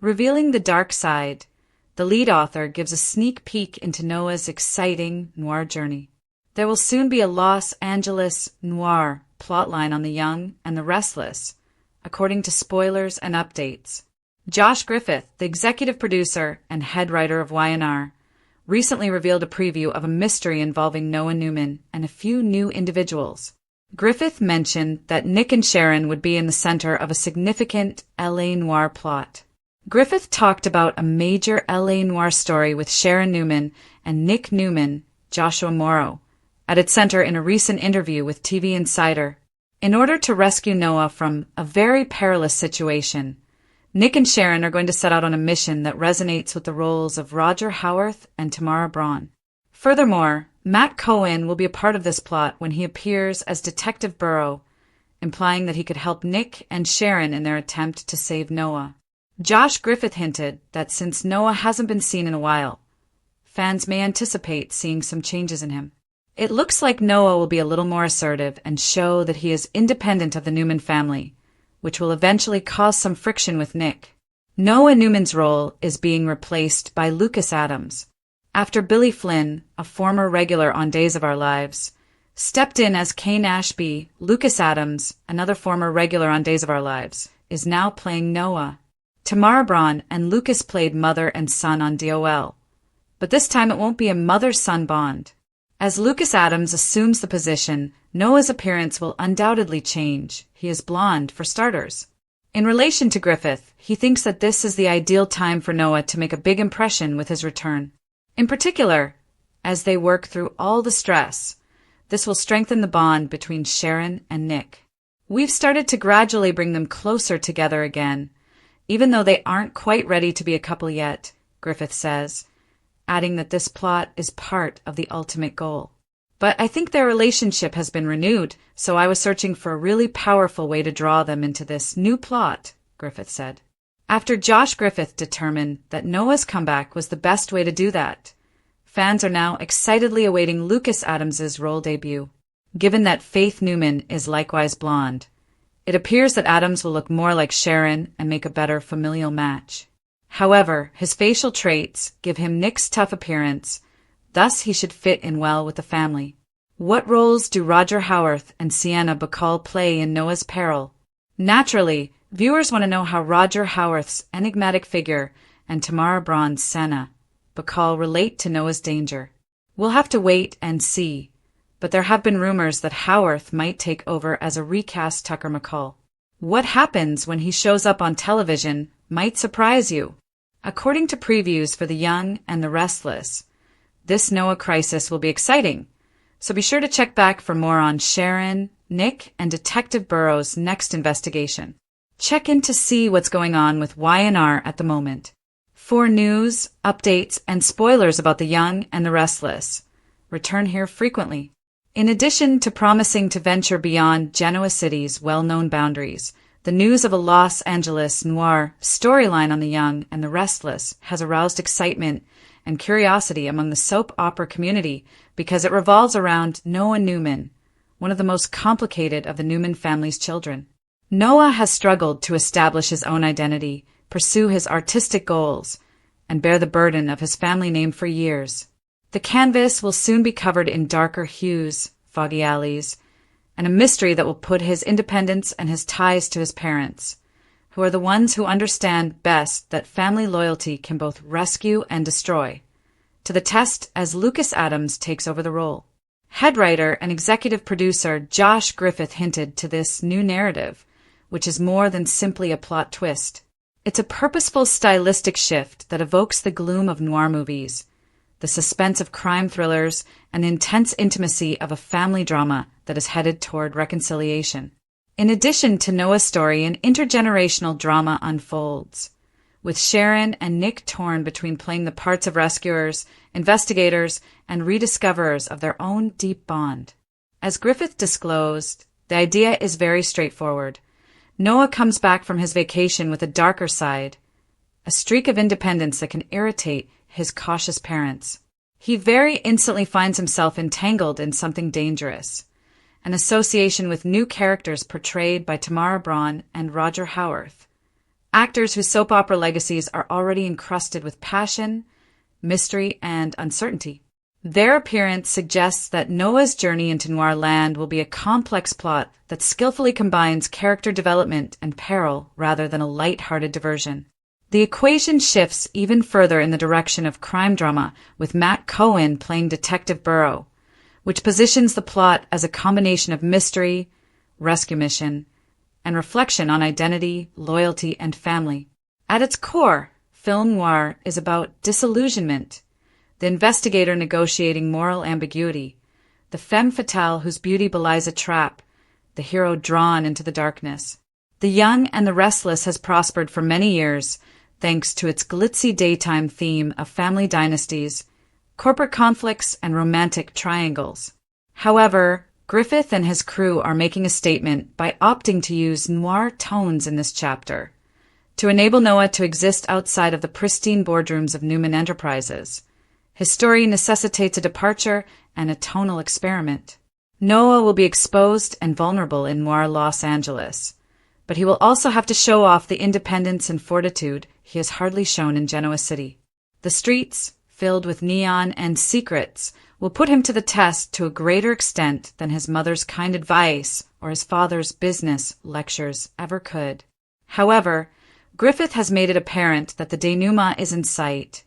Revealing the dark side, the lead author gives a sneak peek into Noah's exciting noir journey. There will soon be a Los Angeles noir plotline on the young and the restless, according to spoilers and updates. Josh Griffith, the executive producer and head writer of Y&R, recently revealed a preview of a mystery involving Noah Newman and a few new individuals. Griffith mentioned that Nick and Sharon would be in the center of a significant LA noir plot. Griffith talked about a major LA noir story with Sharon Newman and Nick Newman, Joshua Morrow, at its center in a recent interview with TV Insider. In order to rescue Noah from a very perilous situation, Nick and Sharon are going to set out on a mission that resonates with the roles of Roger Howarth and Tamara Braun. Furthermore, Matt Cohen will be a part of this plot when he appears as Detective Burrow, implying that he could help Nick and Sharon in their attempt to save Noah. Josh Griffith hinted that since Noah hasn't been seen in a while, fans may anticipate seeing some changes in him. It looks like Noah will be a little more assertive and show that he is independent of the Newman family, which will eventually cause some friction with Nick. Noah Newman's role is being replaced by Lucas Adams, after Billy Flynn, a former regular on Days of Our Lives, stepped in as Kane Ashby. Lucas Adams, another former regular on Days of Our Lives, is now playing Noah. Tamara Braun and Lucas played mother and son on DOL, but this time it won't be a mother-son bond. As Lucas Adams assumes the position, Noah's appearance will undoubtedly change. He is blonde, for starters. In relation to Griffith, he thinks that this is the ideal time for Noah to make a big impression with his return. In particular, as they work through all the stress, this will strengthen the bond between Sharon and Nick. We've started to gradually bring them closer together again, even though they aren't quite ready to be a couple yet, Griffith says, adding that this plot is part of the ultimate goal. But I think their relationship has been renewed, so I was searching for a really powerful way to draw them into this new plot, Griffith said. After Josh Griffith determined that Noah's comeback was the best way to do that, fans are now excitedly awaiting Lucas Adams's role debut. Given that Faith Newman is likewise blonde, it appears that Adams will look more like Sharon and make a better familial match. However, his facial traits give him Nick's tough appearance, thus he should fit in well with the family. What roles do Roger Howarth and Sienna Bacall play in Noah's peril? Naturally, viewers want to know how Roger Howarth's enigmatic figure and Tamara Braun's Senna Bacall relate to Noah's danger. We'll have to wait and see, but there have been rumors that Howarth might take over as a recast Tucker McCall. What happens when he shows up on television might surprise you. According to previews for The Young and the Restless, this Noah crisis will be exciting, so be sure to check back for more on Sharon, Nick, and Detective Burrow's next investigation. Check in to see what's going on with Y&R at the moment. For news, updates, and spoilers about The Young and the Restless, return here frequently. In addition to promising to venture beyond Genoa City's well-known boundaries, the news of a Los Angeles noir storyline on The Young and the Restless has aroused excitement and curiosity among the soap opera community because it revolves around Noah Newman, one of the most complicated of the Newman family's children. Noah has struggled to establish his own identity, pursue his artistic goals, and bear the burden of his family name for years. The canvas will soon be covered in darker hues, foggy alleys, and a mystery that will put his independence and his ties to his parents, who are the ones who understand best that family loyalty can both rescue and destroy, to the test as Lucas Adams takes over the role. Head writer and executive producer Josh Griffith hinted to this new narrative, which is more than simply a plot twist. It's a purposeful stylistic shift that evokes the gloom of noir movies, the suspense of crime thrillers, and the intense intimacy of a family drama that is headed toward reconciliation. In addition to Noah's story, an intergenerational drama unfolds, with Sharon and Nick torn between playing the parts of rescuers, investigators, and rediscoverers of their own deep bond. As Griffith disclosed, the idea is very straightforward. Noah comes back from his vacation with a darker side, a streak of independence that can irritate his cautious parents. He very instantly finds himself entangled in something dangerous, an association with new characters portrayed by Tamara Braun and Roger Howarth, actors whose soap opera legacies are already encrusted with passion, mystery, and uncertainty. Their appearance suggests that Noah's journey into Noir land will be a complex plot that skillfully combines character development and peril rather than a light-hearted diversion. The equation shifts even further in the direction of crime drama, with Matt Cohen playing Detective Burrow, which positions the plot as a combination of mystery, rescue mission, and reflection on identity, loyalty, and family. At its core, film noir is about disillusionment, the investigator negotiating moral ambiguity, the femme fatale whose beauty belies a trap, the hero drawn into the darkness. The Young and the Restless has prospered for many years, thanks to its glitzy daytime theme of family dynasties, corporate conflicts, and romantic triangles. However, Griffith and his crew are making a statement by opting to use noir tones in this chapter, to enable Noah to exist outside of the pristine boardrooms of Newman Enterprises. His story necessitates a departure and a tonal experiment. Noah will be exposed and vulnerable in noir Los Angeles, but he will also have to show off the independence and fortitude he has hardly shown in Genoa City. The streets, filled with neon and secrets, will put him to the test to a greater extent than his mother's kind advice or his father's business lectures ever could. However, Griffith has made it apparent that the denouement is in sight,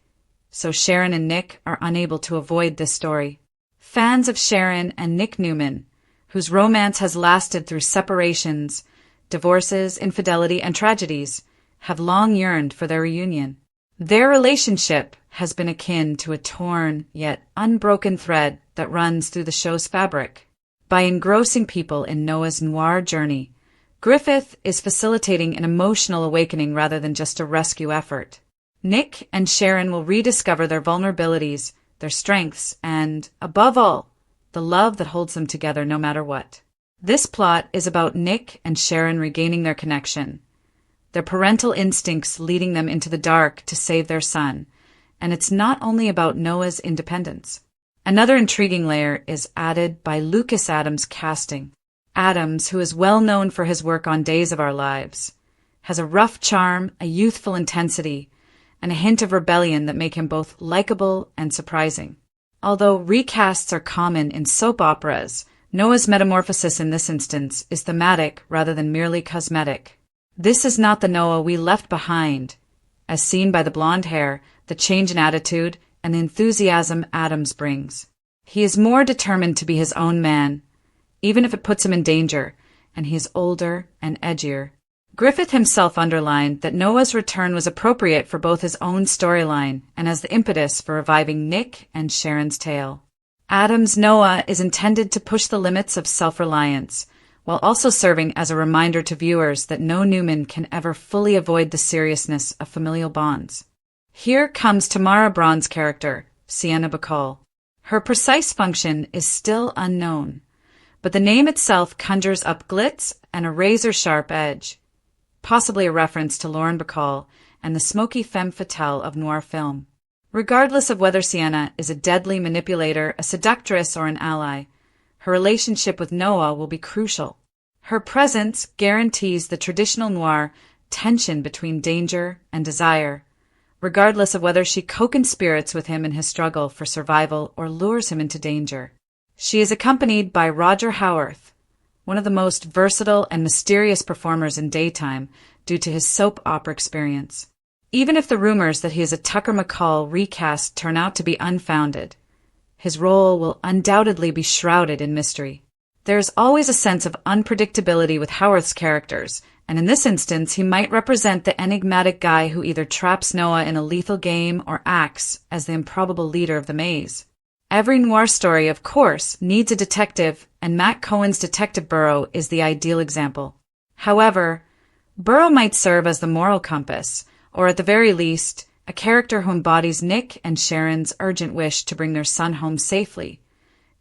so Sharon and Nick are unable to avoid this story. Fans of Sharon and Nick Newman, whose romance has lasted through separations, divorces, infidelity, and tragedies, have long yearned for their reunion. Their relationship has been akin to a torn yet unbroken thread that runs through the show's fabric. By engrossing people in Noah's noir journey, Griffith is facilitating an emotional awakening rather than just a rescue effort. Nick and Sharon will rediscover their vulnerabilities, their strengths, and, above all, the love that holds them together no matter what. This plot is about Nick and Sharon regaining their connection, their parental instincts leading them into the dark to save their son, and it's not only about Noah's independence. Another intriguing layer is added by Lucas Adams' casting. Adams, who is well known for his work on Days of Our Lives, has a rough charm, a youthful intensity, and a hint of rebellion that make him both likable and surprising. Although recasts are common in soap operas, Noah's metamorphosis in this instance is thematic rather than merely cosmetic. This is not the Noah we left behind, as seen by the blonde hair, the change in attitude, and the enthusiasm Adams brings. He is more determined to be his own man, even if it puts him in danger, and he is older and edgier. Griffith himself underlined that Noah's return was appropriate for both his own storyline and as the impetus for reviving Nick and Sharon's tale. Adams' Noah is intended to push the limits of self-reliance, while also serving as a reminder to viewers that no Newman can ever fully avoid the seriousness of familial bonds. Here comes Tamara Braun's character, Sienna Bacall. Her precise function is still unknown, but the name itself conjures up glitz and a razor-sharp edge, possibly a reference to Lauren Bacall and the smoky femme fatale of noir film. Regardless of whether Sienna is a deadly manipulator, a seductress, or an ally, her relationship with Noah will be crucial. Her presence guarantees the traditional noir tension between danger and desire, regardless of whether she co-conspirates with him in his struggle for survival or lures him into danger. She is accompanied by Roger Howarth, one of the most versatile and mysterious performers in daytime due to his soap opera experience. Even if the rumors that he is a Tucker McCall recast turn out to be unfounded, his role will undoubtedly be shrouded in mystery. There is always a sense of unpredictability with Howarth's characters, and in this instance he might represent the enigmatic guy who either traps Noah in a lethal game or acts as the improbable leader of the maze. Every noir story, of course, needs a detective, and Matt Cohen's Detective Burrow is the ideal example. However, Burrow might serve as the moral compass, or at the very least, a character who embodies Nick and Sharon's urgent wish to bring their son home safely,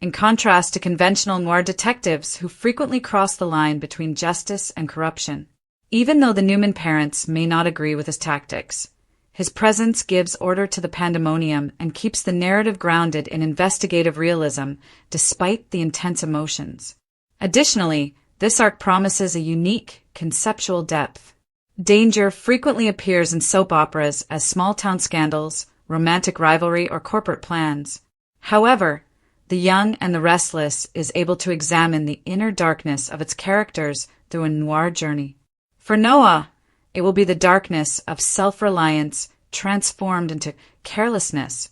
in contrast to conventional noir detectives who frequently cross the line between justice and corruption. Even though the Newman parents may not agree with his tactics, his presence gives order to the pandemonium and keeps the narrative grounded in investigative realism despite the intense emotions. Additionally, this arc promises a unique, conceptual depth. Danger frequently appears in soap operas as small-town scandals, romantic rivalry, or corporate plans. However, The Young and the Restless is able to examine the inner darkness of its characters through a noir journey. For Noah, it will be the darkness of self-reliance transformed into carelessness,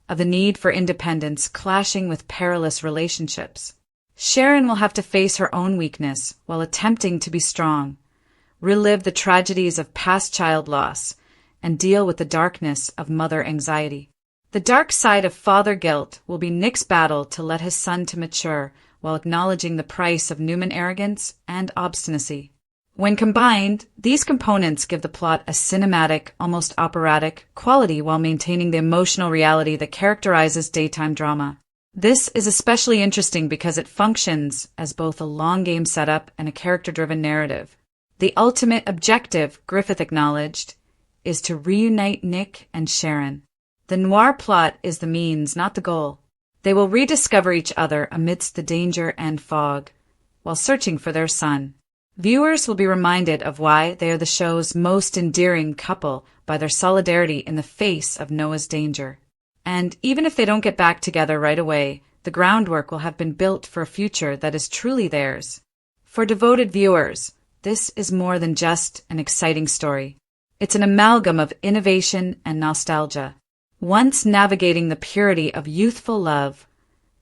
of the need for independence clashing with perilous relationships. Sharon will have to face her own weakness while attempting to be strong, relive the tragedies of past child loss, and deal with the darkness of mother anxiety. The dark side of father guilt will be Nick's battle to let his son to mature while acknowledging the price of Newman arrogance and obstinacy. When combined, these components give the plot a cinematic, almost operatic, quality while maintaining the emotional reality that characterizes daytime drama. This is especially interesting because it functions as both a long game setup and a character-driven narrative. The ultimate objective, Griffith acknowledged, is to reunite Nick and Sharon. The noir plot is the means, not the goal. They will rediscover each other amidst the danger and fog, while searching for their son. Viewers will be reminded of why they are the show's most endearing couple by their solidarity in the face of Noah's danger. And even if they don't get back together right away, the groundwork will have been built for a future that is truly theirs. For devoted viewers, this is more than just an exciting story. It's an amalgam of innovation and nostalgia. Once navigating the purity of youthful love,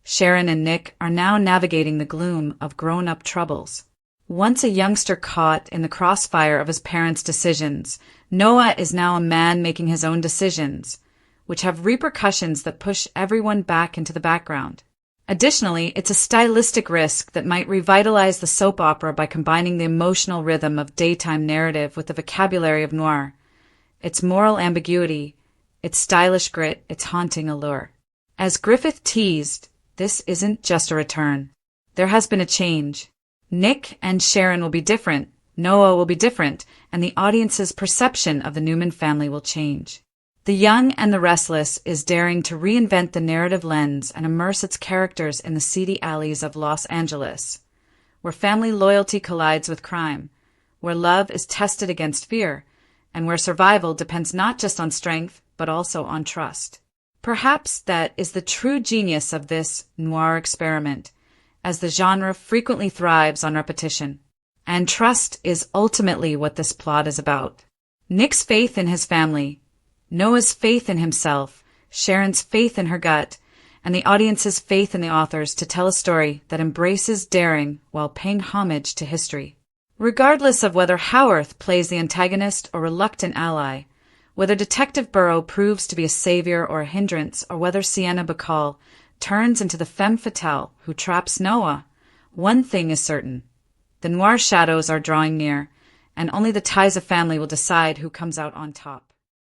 Sharon and Nick are now navigating the gloom of grown-up troubles. Once a youngster caught in the crossfire of his parents' decisions, Noah is now a man making his own decisions, which have repercussions that push everyone back into the background. Additionally, it's a stylistic risk that might revitalize the soap opera by combining the emotional rhythm of daytime narrative with the vocabulary of noir, its moral ambiguity, its stylish grit, its haunting allure. As Griffith teased, this isn't just a return. There has been a change. Nick and Sharon will be different, Noah will be different, and the audience's perception of the Newman family will change. The Young and the Restless is daring to reinvent the narrative lens and immerse its characters in the seedy alleys of Los Angeles, where family loyalty collides with crime, where love is tested against fear, and where survival depends not just on strength, but also on trust. Perhaps that is the true genius of this noir experiment, as the genre frequently thrives on repetition. And trust is ultimately what this plot is about. Nick's faith in his family, Noah's faith in himself, Sharon's faith in her gut, and the audience's faith in the authors to tell a story that embraces daring while paying homage to history. Regardless of whether Howarth plays the antagonist or reluctant ally, whether Detective Burrow proves to be a savior or a hindrance, or whether Sienna Bacall turns into the femme fatale who traps Noah, one thing is certain. The noir shadows are drawing near, and only the ties of family will decide who comes out on top.